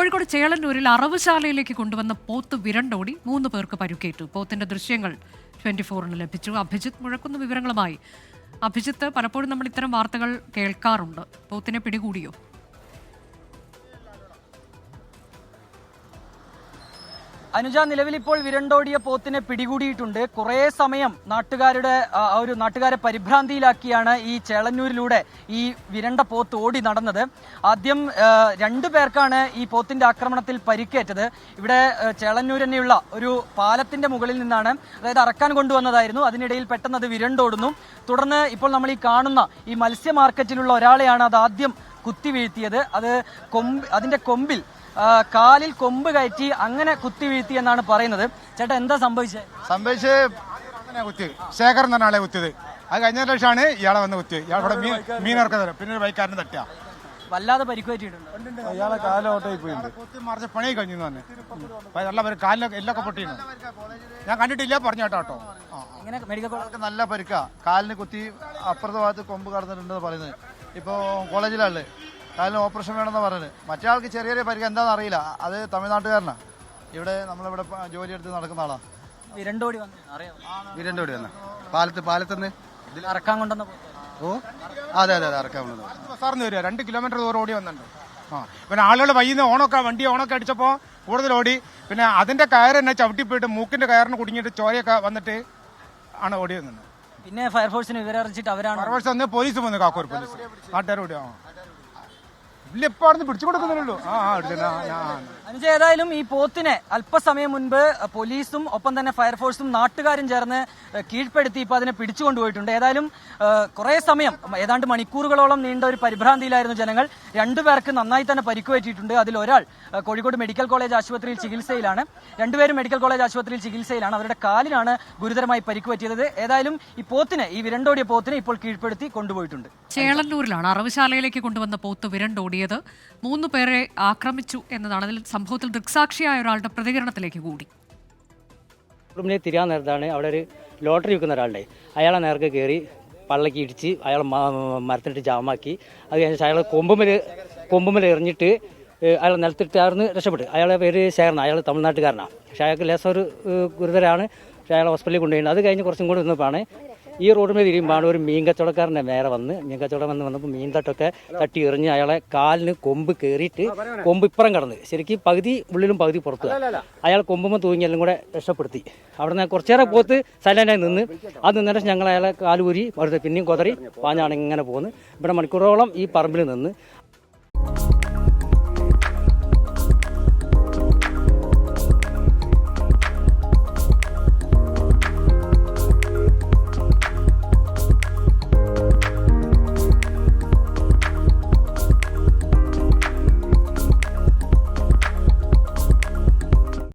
കോഴിക്കോട് ചേളന്നൂരിൽ അറവുശാലയിലേക്ക് കൊണ്ടുവന്ന പോത്ത് വിരണ്ടോടി 3 പേർക്ക് പരിക്കേറ്റു. പോത്തിന്റെ ദൃശ്യങ്ങൾ 24-ന് ലഭിച്ചു. അഭിജിത്ത് മുഴക്കുന്ന വിവരങ്ങളുമായി. അഭിജിത്ത്, പലപ്പോഴും നമ്മൾ ഇത്തരം വാർത്തകൾ കേൾക്കാറുണ്ട്. പോത്തിനെ പിടികൂടിയോ? അനുജ, നിലവിലിപ്പോൾ വിരണ്ടോടിയ പോത്തിനെ പിടികൂടിയിട്ടുണ്ട്. കുറേ സമയം നാട്ടുകാരെ പരിഭ്രാന്തിയിലാക്കിയാണ് ഈ ചേളന്നൂരിലൂടെ ഈ വിരണ്ട പോത്ത് ഓടി നടന്നത്. ആദ്യം 2 പേർക്കാണ് ഈ പോത്തിന്റെ ആക്രമണത്തിൽ പരിക്കേറ്റത്. ഇവിടെ ചേളന്നൂർ തന്നെയുള്ള ഒരു പാലത്തിന്റെ മുകളിൽ നിന്നാണ്, അതായത് അറക്കാൻ കൊണ്ടുവന്നതായിരുന്നു. അതിനിടയിൽ പെട്ടെന്ന് അത് വിരണ്ടോടുന്നു. തുടർന്ന് ഇപ്പോൾ നമ്മൾ ഈ കാണുന്ന ഈ മത്സ്യ മാർക്കറ്റിലുള്ള ഒരാളെയാണ് അത് ആദ്യം കുത്തി വീഴ്ത്തിയത്. അതിന്റെ കൊമ്പിൽ കാലിൽ കൊമ്പ് കയറ്റി അങ്ങനെ കുത്തി വീഴ്ത്തി എന്നാണ് പറയുന്നത്. ചേട്ടാ, എന്താ സംഭവിച്ചത്? കുത്തി ശേഖരൻ എന്ന ആളെ കുത്തിയത്. അത് കഴിഞ്ഞ ശേഷമാണ് ഇയാളെ വന്ന് കുത്തിയത്. ഇയാളെ മീൻ ഇറക്കുന്നത്, പിന്നെ ബൈക്കാരനെ തട്ടിയ വല്ലാതെ പരിക്കുപറ്റിയിട്ടുണ്ട്. ഇയാളെ കാലോട്ടായി പോയിട്ടുണ്ട്. മറിച്ച് പണി കഴിഞ്ഞു തന്നെ നല്ല കാലിനൊക്കെ എല്ലൊക്കെ പൊട്ടിയിരുന്നു. ഞാൻ കണ്ടിട്ടില്ല, പറഞ്ഞു കേട്ടോ. മെഡിക്കൽ കോളേജ് നല്ല പരിക്കാ, കാലിന് കുത്തി അപ്പുറത്തെ ഭാഗത്ത് കൊമ്പ് കടന്നിട്ടുണ്ടെന്ന് പറയുന്നത്. ഇപ്പോൾ കോളേജിലാണ്, കാലിന് ഓപ്പറേഷൻ വേണമെന്ന് പറഞ്ഞത്. മറ്റേ ആൾക്ക് ചെറിയ പരിക്ക് എന്താണെന്ന് അറിയില്ല. അത് തമിഴ്നാട്ടുകാരനാണ്. ഇവിടെ നമ്മളിവിടെ ജോലിയെടുത്ത് നടക്കുന്ന ആളാണ്. വിരണ്ടോടി വന്ന പാലത്തുനിന്ന് അറക്കാൻ കൊണ്ടുവന്ന അതെ അറക്കാൻ കൊണ്ടുവന്നത് സാറിന് വരിക 2 കിലോമീറ്റർ ദൂരം ഓടി വന്നിട്ടുണ്ട്. പിന്നെ ആളുകൾ വൈകുന്ന വണ്ടി ഓണൊക്കെ അടിച്ചപ്പോൾ കൂടുതൽ ഓടി. പിന്നെ അതിന്റെ കയർ തന്നെ ചവിട്ടിപ്പോയിട്ട് മൂക്കിന്റെ കയറിന് കുടുങ്ങിയിട്ട് ചോരയൊക്കെ വന്നിട്ട് ആണ് ഓടി വന്നത്. പിന്നെ ഫയർഫോഴ്സിന് വിവരം അറിയിച്ചിട്ട് അവരാണ് ഫയർഫോഴ്സ് വന്ന് പോലീസ് വന്ന് കാക്കൂർ പോലീസ് നാട്ടുകാരോട് ഇല്ല, ഇപ്പൊ അവിടെ പിടിച്ചു കൊടുക്കുന്നുള്ളൂ. അനുജ, ഏതായാലും ഈ പോത്തിനെ അല്പസമയം മുൻപ് പോലീസും ഒപ്പം തന്നെ ഫയർഫോഴ്സും നാട്ടുകാരും ചേർന്ന് കീഴ്പ്പെടുത്തി ഇപ്പൊ അതിനെ പിടിച്ചുകൊണ്ടുപോയിട്ടുണ്ട്. ഏതായാലും കുറെ സമയം, ഏതാണ്ട് മണിക്കൂറുകളോളം നീണ്ട ഒരു പരിഭ്രാന്തിയിലായിരുന്നു ജനങ്ങൾ. 2 പേർക്ക് നന്നായി തന്നെ പരിക്കുപറ്റിയിട്ടുണ്ട്. അതിൽ ഒരാൾ കോഴിക്കോട് മെഡിക്കൽ കോളേജ് ആശുപത്രിയിൽ ചികിത്സയിലാണ്. 2 പേരും മെഡിക്കൽ കോളേജ് ആശുപത്രിയിൽ ചികിത്സയിലാണ്. അവരുടെ കാലിനാണ് ഗുരുതരമായി പരിക്കുപറ്റിയത്. ഏതായാലും ഈ വിരണ്ടോടിയ പോത്തിനെ ഇപ്പോൾ കീഴ്പ്പെടുത്തി കൊണ്ടുപോയിട്ടുണ്ട്. ചേളന്നൂരിലാണ് അറവുശാലയിലേക്ക് കൊണ്ടുവന്ന പോത്ത് വിരണ്ടോടിയത്. 3 പേരെ ആക്രമിച്ചു എന്നതാണ്. അതിൽ സംഭവത്തിൽ ദൃക്സാക്ഷിയായ ഒരാളുടെ പ്രതികരണത്തിലേക്ക് കൂടി. തിരിയാൻ നേരത്താണ് അവിടെ ഒരു ലോട്ടറി വിൽക്കുന്ന ഒരാളുടെ, അയാളെ നേർക്ക് കയറി പള്ളക്ക് ഇടിച്ച് അയാൾ മരത്തിനിട്ട് ജാമാക്കി. അത് കഴിഞ്ഞാൽ അയാൾ കൊമ്പുമേൽ എറിഞ്ഞിട്ട് അയാൾ നിലത്തിട്ടായിരുന്നു രക്ഷപ്പെട്ടു. അയാളുടെ പേര് ശേഖരൻ, അയാൾ തമിഴ്നാട്ടുകാരനാണ്. പക്ഷേ അയാൾക്ക് ലേസം ഒരു ഗുരുതരാണ്. പക്ഷേ അയാളെ ഹോസ്പിറ്റലിൽ കൊണ്ടുപോയി. അത് കഴിഞ്ഞ് കുറച്ചും കൂടി നിന്നപ്പോഴാണ് ഈ റോഡിൽ തിരിയുമ്പോൾ ഒരു മീൻ കച്ചവടക്കാരനെ നേരെ മീൻ കച്ചവടം വന്നപ്പോൾ മീൻ തട്ടൊക്കെ തട്ടി എറിഞ്ഞ് അയാളെ കാലിന് കൊമ്പ് കയറിയിട്ട് കൊമ്പ് ഇപ്പുറം കടന്ന് ശരിക്കും പകുതി ഉള്ളിലും പകുതി പുറത്ത് അയാൾ കൊമ്പുമ്പോൾ തൂങ്ങിയെല്ലാം കൂടെ രക്ഷപ്പെടുത്തി. അവിടെ നിന്ന് കുറച്ചേറെ പോത്ത് സൈലൻ്റായി നിന്ന് അത് നിന്നിട്ട് ഞങ്ങൾ അയാളെ കാലുകൂരി പിന്നെയും കൊതറി പാഞ്ഞാണ് ഇങ്ങനെ പോകുന്നത്. ഇവിടെ മണിക്കൂറോളം ഈ പറമ്പിൽ നിന്ന്